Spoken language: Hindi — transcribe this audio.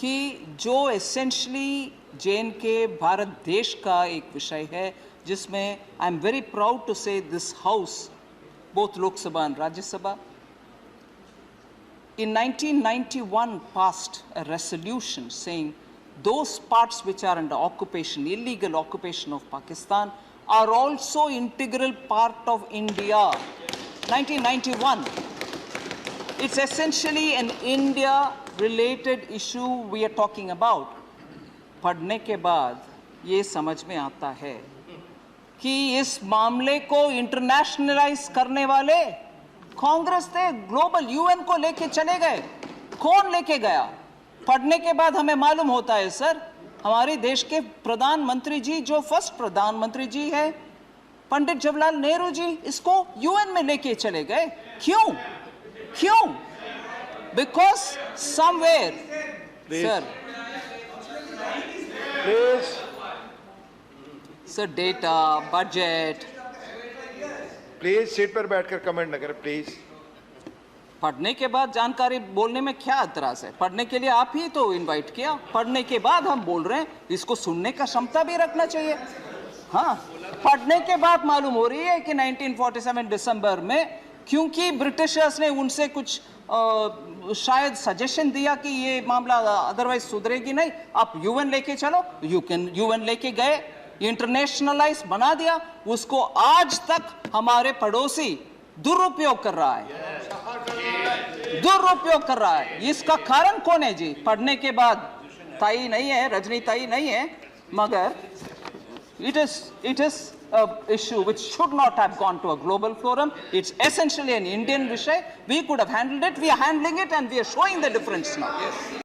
कि जो एसेंशली जे.एन.के भारत देश का एक विषय है, जिसमें I am very proud to say this house, both Lok Sabha and Rajya Sabha, in 1991 passed a resolution saying those parts which are under occupation, illegal occupation of Pakistan, are also integral part of India. 1991. It's essentially an India-related issue we are talking about. पढ़ने के बाद ये समझ में आता है कि इस मामले को इंटरनेशनलाइज करने वाले कांग्रेस थे। ग्लोबल यूएन को लेके चले गए। कौन लेके गया? पढ़ने के बाद हमें मालूम होता है सर, हमारे देश के प्रधानमंत्री जी, जो फर्स्ट प्रधानमंत्री जी है, पंडित जवाहरलाल नेहरू जी, इसको यूएन में लेके चले गए। क्यों? क्यों? Because somewhere sir data, budget, please seat पर बैठकर कमेंट न करें प्लीज। पढ़ने के बाद जानकारी बोलने में क्या एतराज है? पढ़ने के लिए आप ही तो इनवाइट किया, पढ़ने के बाद हम बोल रहे हैं, इसको सुनने का क्षमता भी रखना चाहिए। हाँ, पढ़ने के बाद मालूम हो रही है कि 1947 दिसंबर में, क्योंकि ब्रिटिशर्स ने उनसे कुछ शायद सजेशन दिया कि ये मामला अदरवाइज सुधरेगी नहीं, आप यूएन लेके चलो, यूएन लेके गए, इंटरनेशनलाइज बना दिया। उसको आज तक हमारे पड़ोसी दुरुपयोग कर रहा है, दुरुपयोग कर रहा है। इसका कारण कौन है जी? पढ़ने के बाद ताई नहीं है, रजनी ताई नहीं है, मगर it is a issue which should not have gone to a global forum. It's essentially an Indian विषय. We could have handled it. We are handling it, and we are showing the difference now.